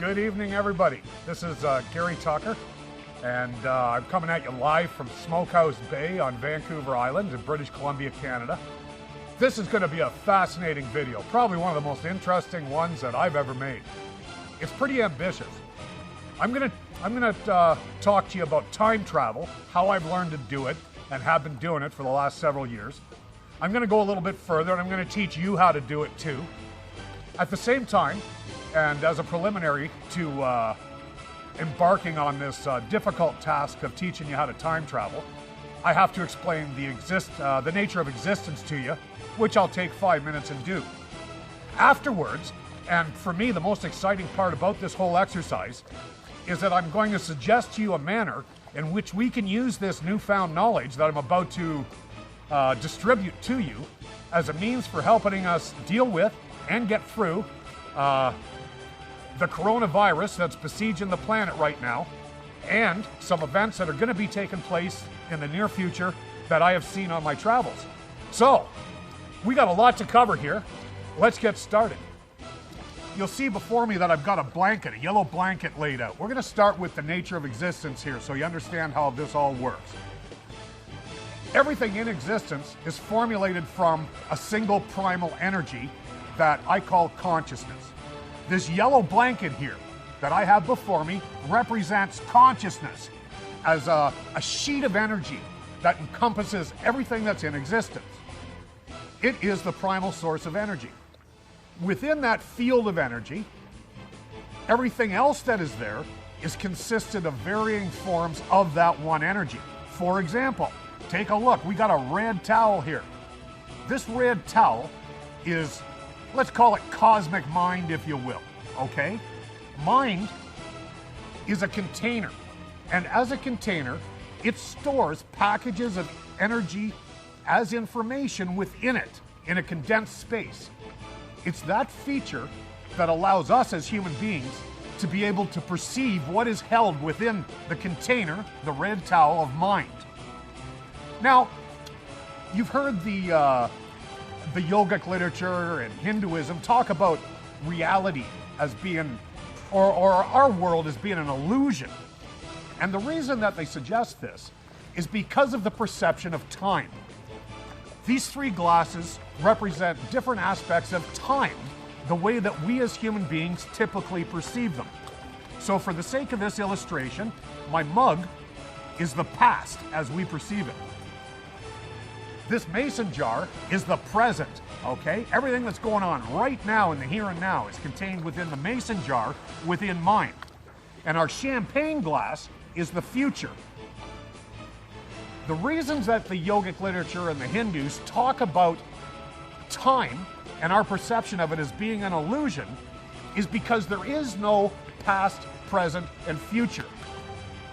Good evening, everybody. This is Gary Tucker, and I'm coming at you live from Smokehouse Bay on Vancouver Island in British Columbia, Canada. This is going to be a fascinating video, probably one of the most interesting ones that I've ever made. It's pretty ambitious. I'm gonna talk to you about time travel, how I've learned to do it, and have been doing it for the last several years. I'm gonna go a little bit further, and I'm gonna teach you how to do it too. At the same time, and as a preliminary to embarking on this difficult task of teaching you how to time travel, I have to explain the nature of existence to you, which I'll take 5 minutes and do. Afterwards, and for me the most exciting part about this whole exercise, is that I'm going to suggest to you a manner in which we can use this newfound knowledge that I'm about to distribute to you as a means for helping us deal with and get through the coronavirus that's besieging the planet right now, and some events that are going to be taking place in the near future that I have seen on my travels. So, we got a lot to cover here. Let's get started. You'll see before me that I've got a yellow blanket laid out. We're going to start with the nature of existence here so you understand how this all works. Everything in existence is formulated from a single primal energy that I call consciousness. This yellow blanket here that I have before me represents consciousness as a sheet of energy that encompasses everything that's in existence. It is the primal source of energy. Within that field of energy, everything else that is there is consisted of varying forms of that one energy. For example, take a look, we got a red towel here. This red towel is, let's call it cosmic mind, if you will, okay? Mind is a container, and as a container, it stores packages of energy as information within it in a condensed space. It's that feature that allows us as human beings to be able to perceive what is held within the container, the red towel of mind. Now, you've heard the yogic literature and Hinduism talk about reality as being, or our world as being an illusion. And the reason that they suggest this is because of the perception of time. These three glasses represent different aspects of time, the way that we as human beings typically perceive them. So for the sake of this illustration, my mug is the past as we perceive it. This mason jar is the present, okay? Everything that's going on right now in the here and now is contained within the mason jar within mind. And our champagne glass is the future. The reasons that the yogic literature and the Hindus talk about time and our perception of it as being an illusion is because there is no past, present, and future.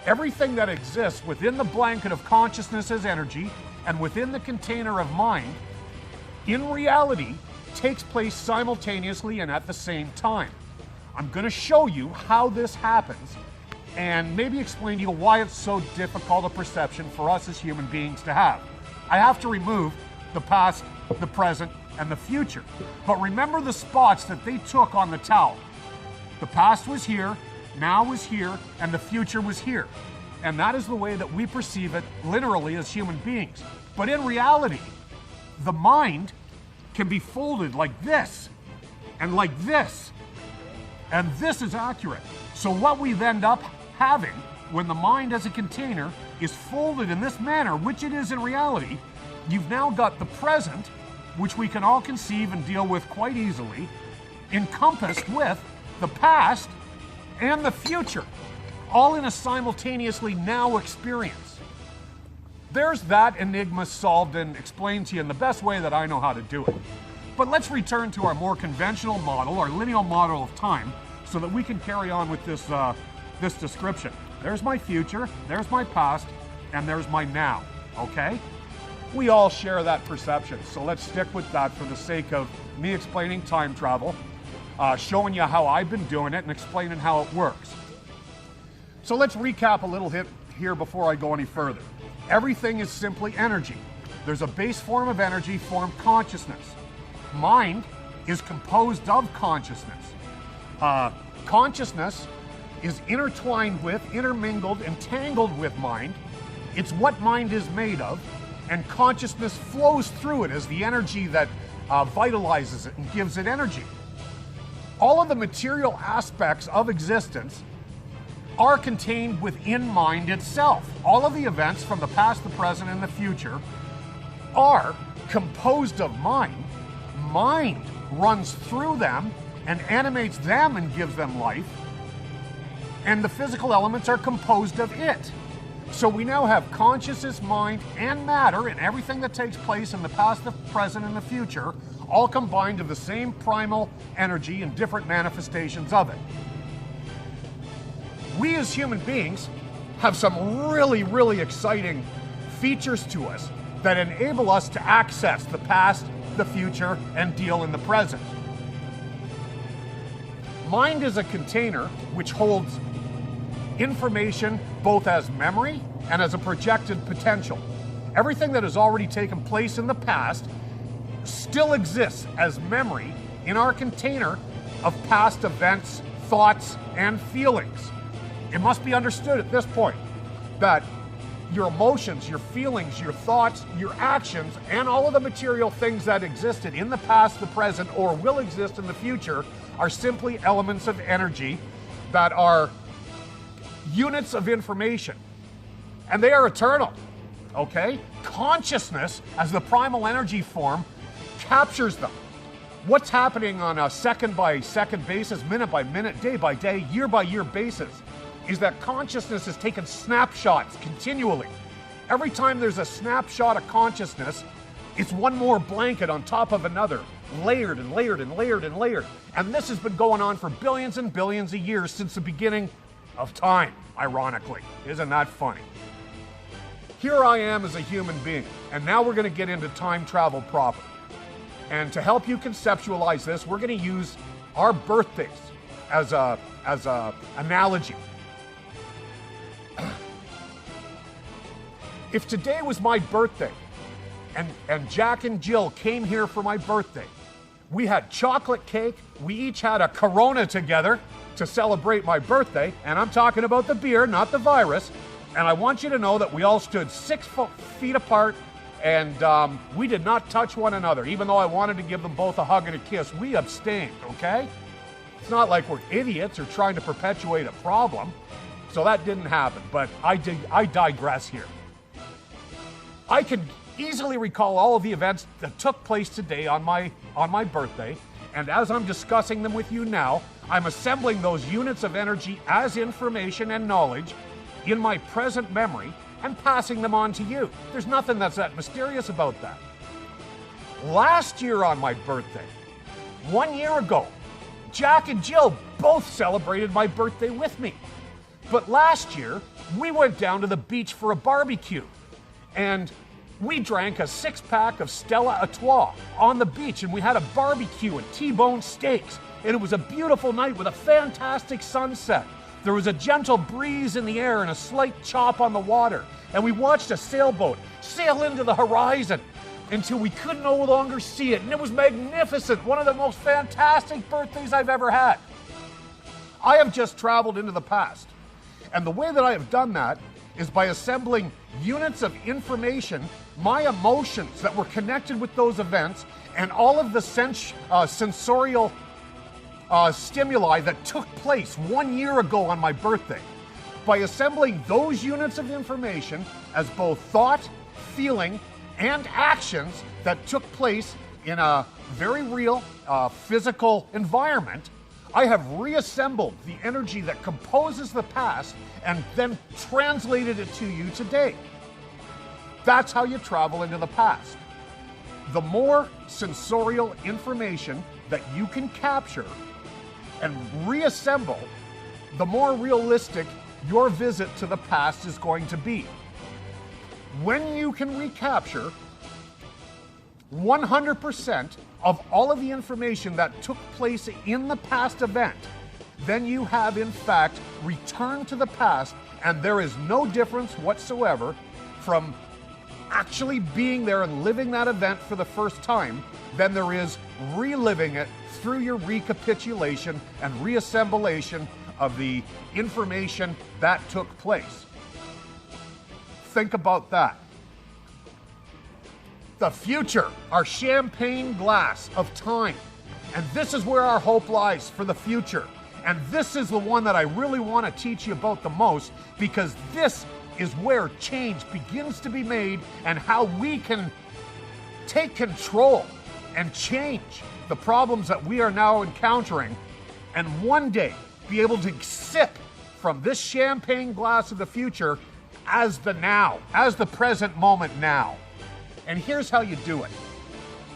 Everything that exists within the blanket of consciousness as energy and within the container of mind, in reality, takes place simultaneously and at the same time. I'm going to show you how this happens and maybe explain to you why it's so difficult a perception for us as human beings to have. I have to remove the past, the present, and the future. But remember the spots that they took on the towel. The past was here, now was here, and the future was here. And that is the way that we perceive it literally as human beings. But in reality, the mind can be folded like this, and like this. And this is accurate. So what we end up having when the mind as a container is folded in this manner, which it is in reality, you've now got the present, which we can all conceive and deal with quite easily, encompassed with the past and the future, all in a simultaneously now experience. There's that enigma solved and explained to you in the best way that I know how to do it. But let's return to our more conventional model, our lineal model of time, so that we can carry on with this description. There's my future, there's my past, and there's my now, okay? We all share that perception, so let's stick with that for the sake of me explaining time travel, showing you how I've been doing it and explaining how it works. So let's recap a little bit here before I go any further. Everything is simply energy. There's a base form of energy formed consciousness. Mind is composed of consciousness. Consciousness is intertwined with, intermingled, entangled with mind. It's what mind is made of, and consciousness flows through it as the energy that vitalizes it and gives it energy. All of the material aspects of existence are contained within mind itself. All of the events from the past, the present, and the future are composed of mind. Mind runs through them and animates them and gives them life. And the physical elements are composed of it. So we now have consciousness, mind, and matter, and everything that takes place in the past, the present, and the future, all combined to the same primal energy and different manifestations of it. We as human beings have some really, really exciting features to us that enable us to access the past, the future, and deal in the present. Mind is a container which holds information both as memory and as a projected potential. Everything that has already taken place in the past still exists as memory in our container of past events, thoughts, and feelings. It must be understood at this point that your emotions, your feelings, your thoughts, your actions, and all of the material things that existed in the past, the present, or will exist in the future are simply elements of energy that are units of information. And they are eternal, okay? Consciousness, as the primal energy form, captures them. What's happening on a second-by-second basis, minute-by-minute, day-by-day, year-by-year basis is that consciousness is taking snapshots continually. Every time there's a snapshot of consciousness, it's one more blanket on top of another, layered and layered and layered and layered. And this has been going on for billions and billions of years since the beginning of time, ironically. Isn't that funny? Here I am as a human being, and now we're going to get into time travel proper. And to help you conceptualize this, we're going to use our birthdays as a analogy. If today was my birthday, and Jack and Jill came here for my birthday, we had chocolate cake, we each had a Corona together to celebrate my birthday, and I'm talking about the beer, not the virus, and I want you to know that we all stood 6 feet apart, and we did not touch one another. Even though I wanted to give them both a hug and a kiss, we abstained, okay? It's not like we're idiots or trying to perpetuate a problem, so that didn't happen, but I digress here. I can easily recall all of the events that took place today on my birthday, and as I'm discussing them with you now, I'm assembling those units of energy as information and knowledge in my present memory and passing them on to you. There's nothing that's that mysterious about that. Last year on my birthday, 1 year ago, Jack and Jill both celebrated my birthday with me. But last year, we went down to the beach for a barbecue, and we drank a 6-pack of Stella Artois on the beach, and we had a barbecue and T-bone steaks, and it was a beautiful night with a fantastic sunset. There was a gentle breeze in the air and a slight chop on the water, and we watched a sailboat sail into the horizon until we could no longer see it, and it was magnificent, one of the most fantastic birthdays I've ever had. I have just traveled into the past, and the way that I have done that is by assembling units of information, my emotions that were connected with those events, and all of the sensorial stimuli that took place 1 year ago on my birthday. By assembling those units of information as both thought, feeling, and actions that took place in a very real physical environment, I have reassembled the energy that composes the past and then translated it to you today. That's how you travel into the past. The more sensorial information that you can capture and reassemble, the more realistic your visit to the past is going to be. When you can recapture 100% of all of the information that took place in the past event, then you have in fact returned to the past, and there is no difference whatsoever from actually being there and living that event for the first time than there is reliving it through your recapitulation and reassemblation of the information that took place. Think about that. The future, our champagne glass of time. And this is where our hope lies for the future. And this is the one that I really want to teach you about the most, because this is where change begins to be made and how we can take control and change the problems that we are now encountering, and one day be able to sip from this champagne glass of the future as the now, as the present moment now. And here's how you do it.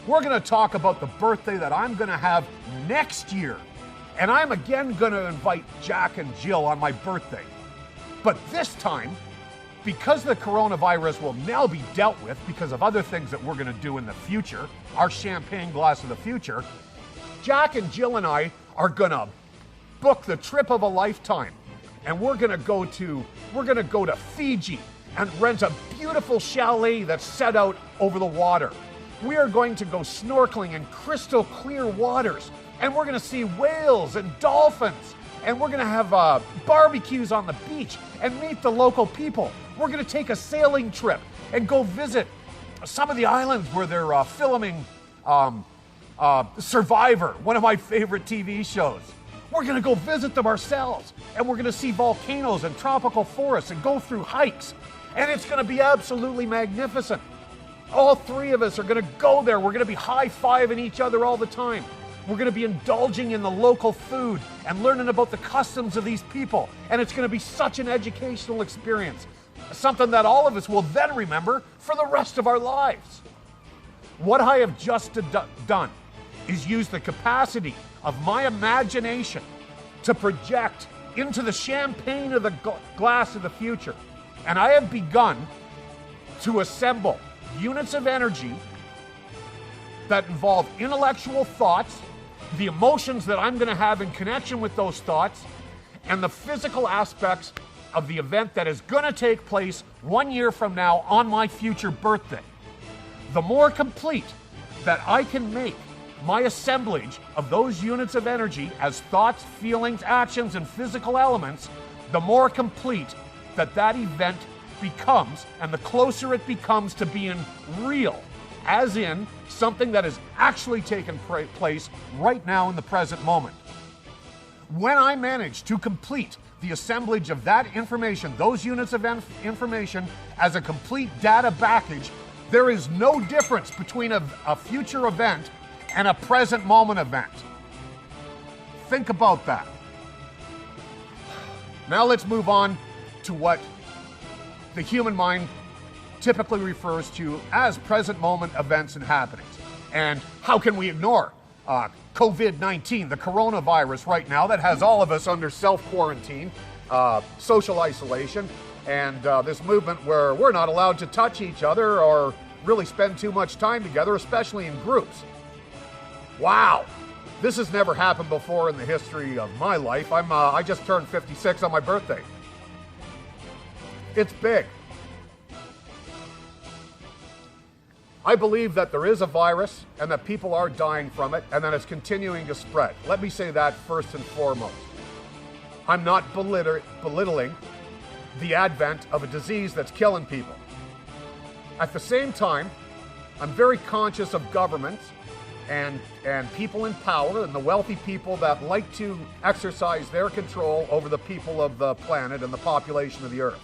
We're going to talk about the birthday that I'm going to have next year. And I'm again going to invite Jack and Jill on my birthday. But this time, because the coronavirus will now be dealt with because of other things that we're going to do in the future, our champagne glass of the future, Jack and Jill and I are going to book the trip of a lifetime. And we're going to go to Fiji and rent a beautiful chalet that's set out over the water. We are going to go snorkeling in crystal clear waters, and we're going to see whales and dolphins, and we're going to have barbecues on the beach and meet the local people. We're going to take a sailing trip and go visit some of the islands where they're filming Survivor, one of my favorite TV shows. We're going to go visit them ourselves, and we're going to see volcanoes and tropical forests and go through hikes, and it's going to be absolutely magnificent. All three of us are going to go there. We're going to be high-fiving each other all the time. We're going to be indulging in the local food and learning about the customs of these people, and it's going to be such an educational experience, something that all of us will then remember for the rest of our lives. What I have just done is use the capacity of my imagination to project into the champagne of the glass of the future. And I have begun to assemble units of energy that involve intellectual thoughts, the emotions that I'm going to have in connection with those thoughts, and the physical aspects of the event that is going to take place 1 year from now on my future birthday. The more complete that I can make my assemblage of those units of energy as thoughts, feelings, actions, and physical elements, the more complete that that event becomes, and the closer it becomes to being real, as in something that is actually taking place right now in the present moment. When I manage to complete the assemblage of that information, those units of information as a complete data package, there is no difference between a future event and a present moment event. Think about that. Now let's move on to what the human mind typically refers to as present moment events and happenings. And how can we ignore COVID-19, the coronavirus right now that has all of us under self-quarantine, social isolation, and this movement where we're not allowed to touch each other or really spend too much time together, especially in groups. Wow, this has never happened before in the history of my life. I just turned 56 on my birthday. It's big. I believe that there is a virus and that people are dying from it and that it's continuing to spread. Let me say that first and foremost. I'm not belittling the advent of a disease that's killing people. At the same time, I'm very conscious of governments and people in power and the wealthy people that like to exercise their control over the people of the planet and the population of the earth.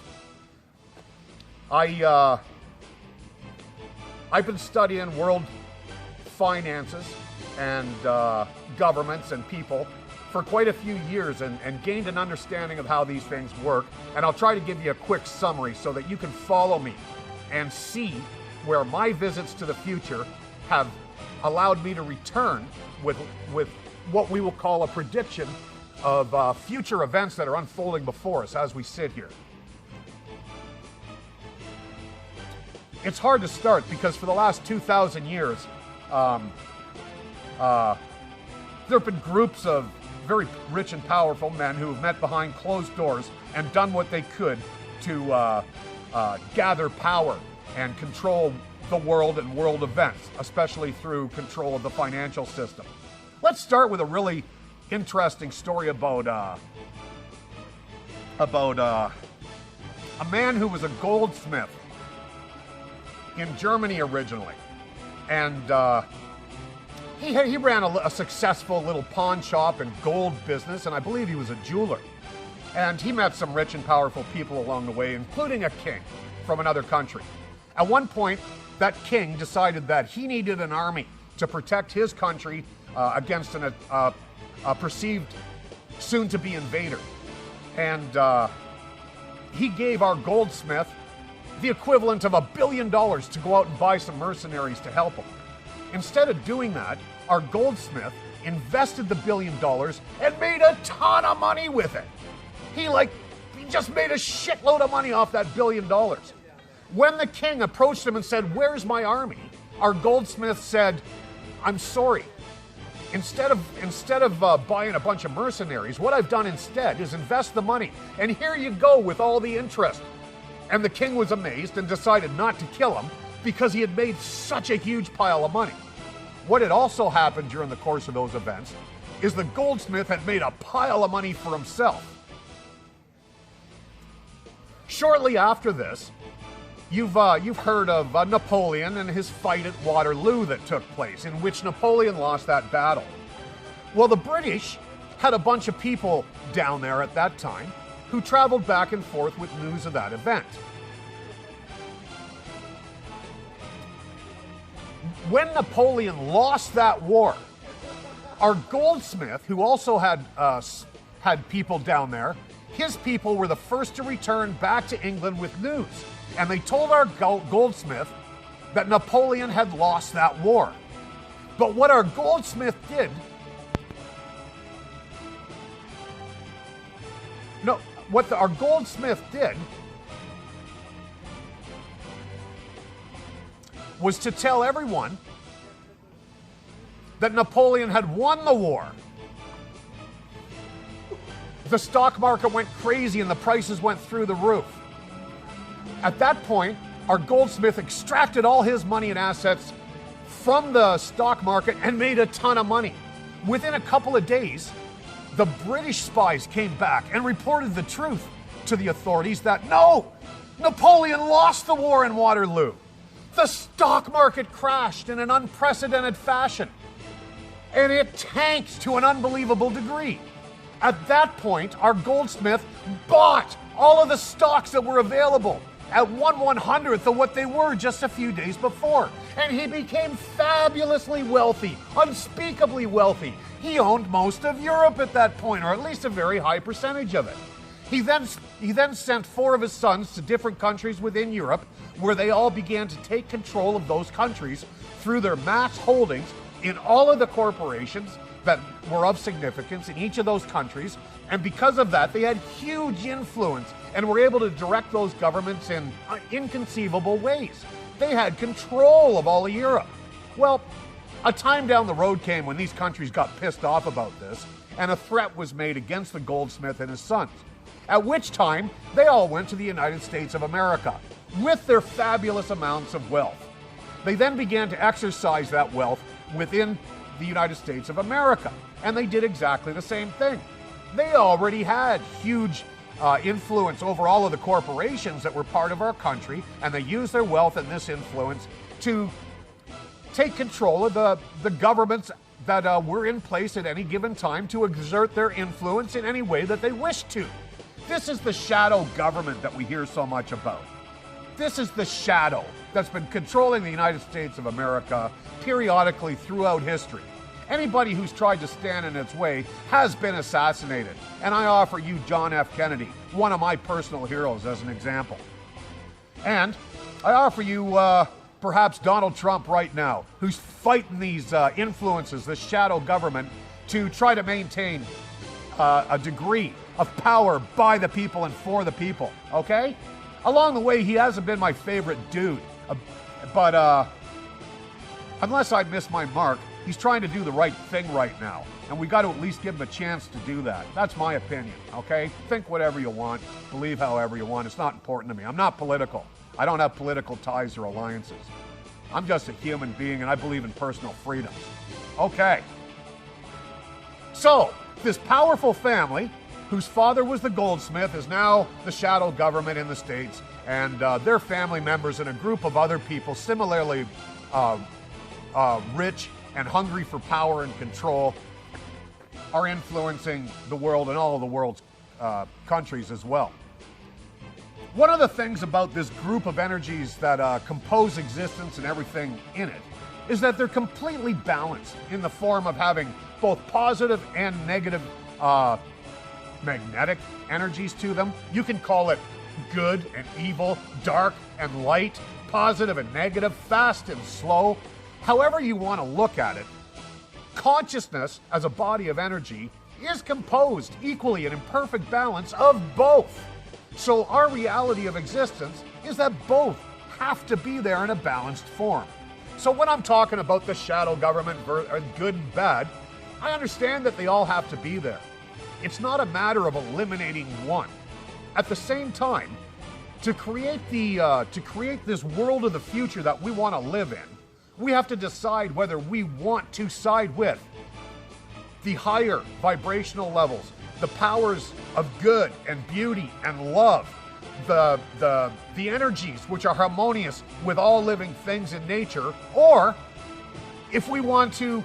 I've been studying world finances and governments and people for quite a few years and gained an understanding of how these things work. And I'll try to give you a quick summary so that you can follow me and see where my visits to the future have allowed me to return with what we will call a prediction of future events that are unfolding before us as we sit here. It's hard to start because for the last 2,000 years, there have been groups of very rich and powerful men who have met behind closed doors and done what they could to gather power and control the world and world events, especially through control of the financial system. Let's start with a really interesting story about a man who was a goldsmith in Germany originally, and he ran a successful little pawn shop and gold business, and I believe he was a jeweler. And he met some rich and powerful people along the way, including a king from another country. At one point, that king decided that he needed an army to protect his country against a perceived soon-to-be invader. And he gave our goldsmith the equivalent of $1 billion to go out and buy some mercenaries to help him. Instead of doing that, our goldsmith invested the $1 billion and made a ton of money with it. He just made a shitload of money off that $1 billion. When the king approached him and said, "Where's my army?" our goldsmith said, "I'm sorry. Instead of buying a bunch of mercenaries, what I've done instead is invest the money, and here you go with all the interest." And the king was amazed and decided not to kill him because he had made such a huge pile of money. What had also happened during the course of those events is the goldsmith had made a pile of money for himself. Shortly after this, you've heard of Napoleon and his fight at Waterloo that took place, in which Napoleon lost that battle. Well, the British had a bunch of people down there at that time who traveled back and forth with news of that event. When Napoleon lost that war, our goldsmith, who also had people down there, his people were the first to return back to England with news. And they told our goldsmith that Napoleon had lost that war. But what our goldsmith did... No, what our goldsmith did was to tell everyone that Napoleon had won the war. The stock market went crazy and the prices went through the roof. At that point, our goldsmith extracted all his money and assets from the stock market and made a ton of money. Within a couple of days, the British spies came back and reported the truth to the authorities that no, Napoleon lost the war in Waterloo. The stock market crashed in an unprecedented fashion, and it tanked to an unbelievable degree. At that point, our goldsmith bought all of the stocks that were available at 1/100th of what they were just a few days before. And he became fabulously wealthy, unspeakably wealthy. He owned most of Europe at that point, or at least a very high percentage of it. He then sent 4 of his sons to different countries within Europe, where they all began to take control of those countries through their mass holdings in all of the corporations that were of significance in each of those countries. And because of that, they had huge influence and were able to direct those governments in inconceivable ways. They had control of all of Europe. Well, a time down the road came when these countries got pissed off about this, and a threat was made against the goldsmith and his sons. At which time, they all went to the United States of America with their fabulous amounts of wealth. They then began to exercise that wealth within the United States of America, and they did exactly the same thing. They already had huge influence over all of the corporations that were part of our country, and they used their wealth and this influence to take control of the governments that were in place at any given time to exert their influence in any way that they wished to. This is the shadow government that we hear so much about. This is the shadow that's been controlling the United States of America periodically throughout history. Anybody who's tried to stand in its way has been assassinated. And I offer you John F. Kennedy, one of my personal heroes, as an example. And I offer you perhaps Donald Trump right now, who's fighting these influences, this shadow government, to try to maintain a degree of power by the people and for the people, okay? Along the way, he hasn't been my favorite dude, but unless I miss my mark, he's trying to do the right thing right now, and we got to at least give him a chance to do that. That's my opinion, okay? Think whatever you want, believe however you want. It's not important to me. I'm not political. I don't have political ties or alliances. I'm just a human being, and I believe in personal freedoms. Okay. So, this powerful family, whose father was the goldsmith, is now the shadow government in the States, and their family members and a group of other people similarly rich and hungry for power and control are influencing the world and all of the world's countries as well. One of the things about this group of energies that compose existence and everything in it is that they're completely balanced in the form of having both positive and negative magnetic energies to them. You can call it good and evil, dark and light, positive and negative, fast and slow. However you want to look at it, consciousness as a body of energy is composed equally and in perfect balance of both. So our reality of existence is that both have to be there in a balanced form. So when I'm talking about the shadow government, good and bad, I understand that they all have to be there. It's not a matter of eliminating one. At the same time, to create this world of the future that we want to live in, we have to decide whether we want to side with the higher vibrational levels, the powers of good and beauty and love, the energies which are harmonious with all living things in nature, or if we want to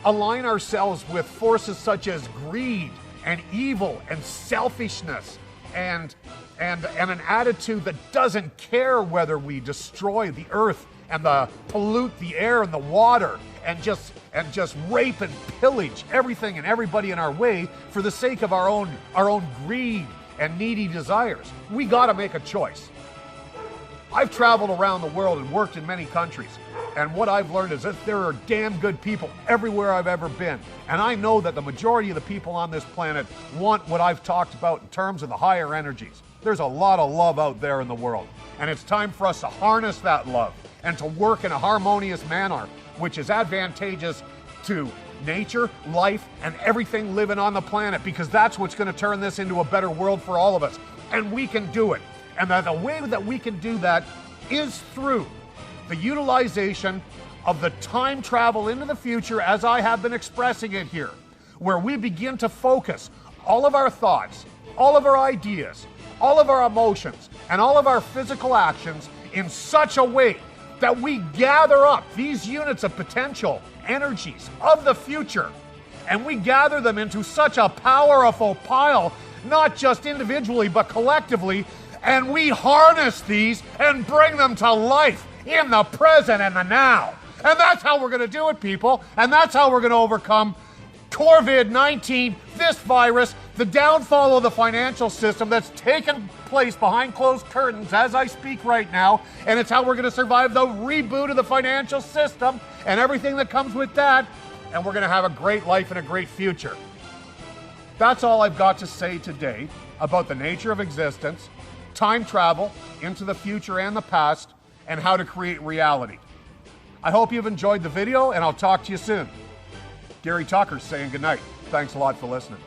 align ourselves with forces such as greed and evil and selfishness and an attitude that doesn't care whether we destroy the earth and pollute the air and the water and just rape and pillage everything and everybody in our way for the sake of our own greed and needy desires. We got to make a choice. I've traveled around the world and worked in many countries, and what I've learned is that there are damn good people everywhere I've ever been, and I know that the majority of the people on this planet want what I've talked about in terms of the higher energies. There's a lot of love out there in the world, and it's time for us to harness that love and to work in a harmonious manner which is advantageous to nature, life, and everything living on the planet, because that's what's going to turn this into a better world for all of us. And we can do it. And that the way that we can do that is through the utilization of the time travel into the future, as I have been expressing it here, where we begin to focus all of our thoughts, all of our ideas, all of our emotions, and all of our physical actions in such a way that we gather up these units of potential energies of the future, and we gather them into such a powerful pile, not just individually but collectively, and we harness these and bring them to life in the present and the now. And that's how we're going to do it, people, and that's how we're going to overcome COVID-19, this virus, the downfall of the financial system that's taken place behind closed curtains as I speak right now, and it's how we're going to survive the reboot of the financial system and everything that comes with that, and we're going to have a great life and a great future. That's all I've got to say today about the nature of existence, time travel into the future and the past, and how to create reality. I hope you've enjoyed the video, and I'll talk to you soon. Gary Tucker saying goodnight. Thanks a lot for listening.